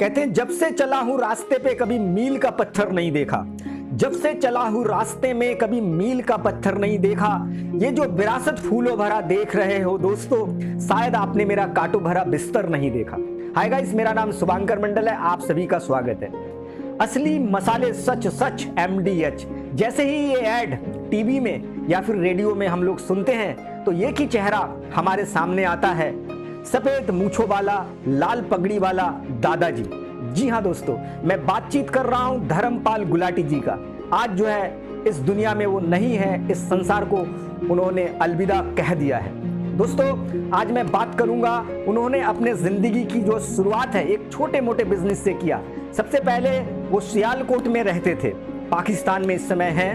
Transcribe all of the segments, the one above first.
कहते हैं जब से चला हूं रास्ते पे कभी मील का पत्थर नहीं देखा, जब से चला हूं रास्ते में कभी मील का पत्थर नहीं देखा। ये जो विरासत फूलों भरा देख रहे हो दोस्तों, शायद आपने मेरा कांटों भरा बिस्तर नहीं देखा। हाय गाइस, मेरा नाम शुभांकर मंडल है, आप सभी का स्वागत है। असली मसाले सच सच MDH। जैसे ही ये ऐड टीवी में या फिर रेडियो में हम लोग सुनते हैं तो एक ही चेहरा हमारे सामने आता है, सफेद मूंछों वाला, लाल पगड़ी वाला दादाजी। जी हाँ दोस्तों, मैं बातचीत कर रहा हूं धर्मपाल गुलाटी जी का। आज जो है इस दुनिया में वो नहीं है, इस संसार को उन्होंने अलविदा कह दिया है। दोस्तों आज मैं बात करूंगा, उन्होंने अपने जिंदगी की जो शुरुआत है एक छोटे मोटे बिजनेस से किया। सबसे पहले वो सियालकोट में रहते थे, पाकिस्तान में इस समय हैं,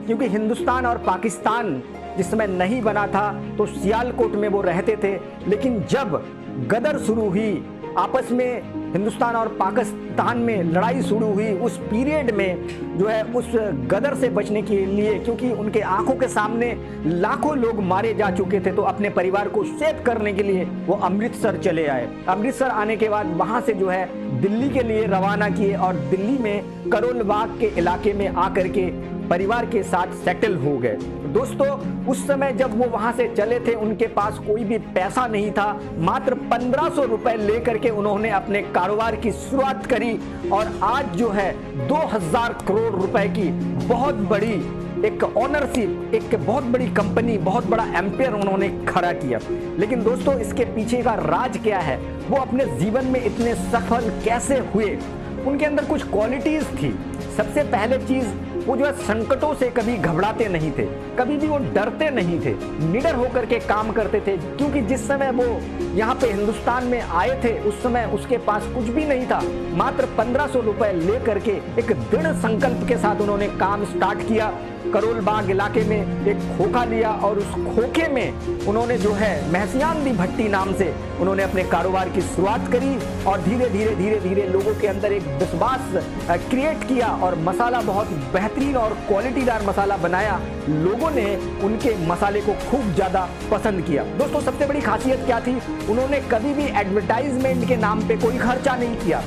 क्योंकि हिंदुस्तान और पाकिस्तान जिस समय नहीं बना था तो सियालकोट में वो रहते थे। लेकिन जब गदर शुरू हुई, आपस में हिंदुस्तान और पाकिस्तान में लड़ाई शुरू हुई, उस पीरियड में जो है उस गदर से बचने के लिए, क्योंकि उनके आंखों के सामने लाखों लोग मारे जा चुके थे, तो अपने परिवार को सेव करने के लिए वो अमृतसर चले आए। अमृतसर आने के बाद वहां से जो है दिल्ली के लिए रवाना किए और दिल्ली में करोल बाग के इलाके में आकर के परिवार के साथ सेटल हो गए। दोस्तों उस समय जब वो वहां से चले थे, उनके पास कोई भी पैसा नहीं था। मात्र 1500 रुपए लेकर के उन्होंने अपने कारोबार की शुरुआत करी और आज जो है 2000 करोड़ रुपए की बहुत बड़ी एक ऑनरशिप, एक बहुत बड़ी कंपनी, बहुत बड़ा एम्पायर उन्होंने खड़ा किया। लेकिन दोस्तों इसके पीछे का राज क्या है, वो अपने जीवन में इतने सफल कैसे हुए? उनके अंदर कुछ क्वालिटीज थी। सबसे पहले चीज, वो जो है संकटों से कभी घबराते नहीं थे, कभी भी वो डरते नहीं थे, निडर होकर के काम करते थे। क्योंकि जिस समय वो यहाँ पे हिंदुस्तान में आए थे उस समय उसके पास कुछ भी नहीं था। मात्र 1500 रुपए लेकर के एक दृढ़ संकल्प के साथ उन्होंने काम स्टार्ट किया। करोल बाग इलाके में एक खोखा लिया और उस खोखे में उन्होंने जो है महसियान दी भट्टी नाम से उन्होंने अपने कारोबार की शुरुआत करी और धीरे धीरे लोगों के अंदर एक विश्वास क्रिएट किया और मसाला बहुत बेहतरीन और क्वालिटीदार मसाला बनाया। लोगों ने उनके मसाले को खूब ज्यादा पसंद किया। दोस्तों सबसे बड़ी खासियत क्या थी, उन्होंने कभी भी एडवर्टाइजमेंट के नाम पे कोई खर्चा नहीं किया।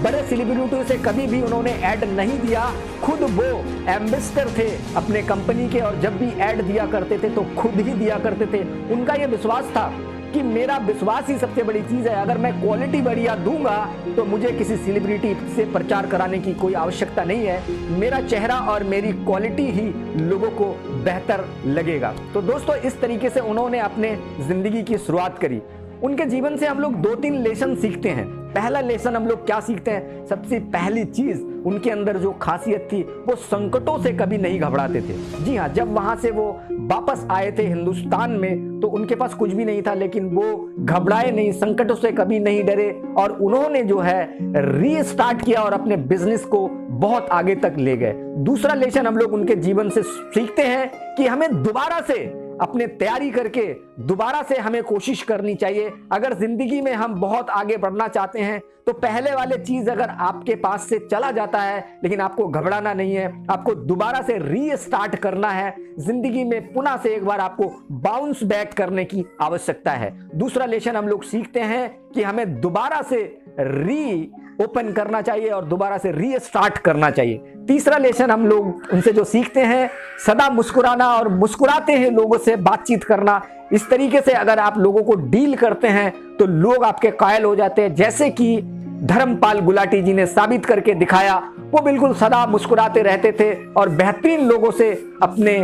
बड़े सेलिब्रिटियों से कभी भी उन्होंने ऐड नहीं दिया। खुद वो एम्बेसडर थे अपने कंपनी के और जब भी ऐड दिया करते थे तो खुद ही दिया करते थे। उनका ये विश्वास था कि मेरा विश्वास ही सबसे बड़ी चीज है, अगर मैं क्वालिटी बढ़िया दूंगा तो मुझे किसी सेलिब्रिटी से प्रचार कराने की कोई आवश्यकता नहीं है। मेरा चेहरा और मेरी क्वालिटी ही लोगों को बेहतर लगेगा। तो दोस्तों इस तरीके से उन्होंने अपने जिंदगी की शुरुआत करी। उनके जीवन से हम लोग 2-3 लेसन सीखते हैं। पहला लेसन हम लोग क्या सीखते हैं, सबसे पहली चीज उनके अंदर जो खासियत थी, वो संकटों से कभी नहीं घबराते थे। जी हाँ, जब वहां से वो वापस आए थे हिंदुस्तान में तो उनके पास कुछ भी नहीं था, लेकिन वो घबराए नहीं, संकटों से कभी नहीं डरे और उन्होंने जो है रीस्टार्ट किया और अपने बिजनेस को बहुत आगे तक ले गए। दूसरा लेसन हम लोग उनके जीवन से सीखते हैं कि हमें दोबारा से अपने तैयारी करके दोबारा से हमें कोशिश करनी चाहिए। अगर जिंदगी में हम बहुत आगे बढ़ना चाहते हैं तो पहले वाले चीज अगर आपके पास से चला जाता है, लेकिन आपको घबराना नहीं है, आपको दोबारा से रीस्टार्ट करना है। जिंदगी में पुनः से एक बार आपको बाउंस बैक करने की आवश्यकता है। दूसरा लेसन हम लोग सीखते हैं कि हमें दोबारा से री ओपन करना चाहिए और दोबारा से रीस्टार्ट करना चाहिए। तीसरा लेसन हम लोग उनसे जो सीखते हैं, सदा मुस्कुराना और मुस्कुराते हैं लोगों से बातचीत करना। इस तरीके से अगर आप लोगों को डील करते हैं तो लोग आपके कायल हो जाते हैं, जैसे कि धर्मपाल गुलाटी जी ने साबित करके दिखाया। वो बिल्कुल सदा मुस्कुराते रहते थे और बेहतरीन लोगों से अपने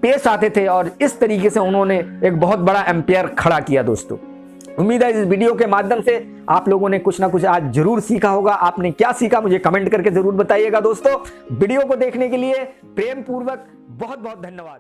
पेश आते थे और इस तरीके से उन्होंने एक बहुत बड़ा एम्पायर खड़ा किया। दोस्तों उम्मीद है इस वीडियो के माध्यम से आप लोगों ने कुछ ना कुछ आज जरूर सीखा होगा। आपने क्या सीखा मुझे कमेंट करके जरूर बताइएगा। दोस्तों वीडियो को देखने के लिए प्रेम पूर्वक बहुत बहुत धन्यवाद।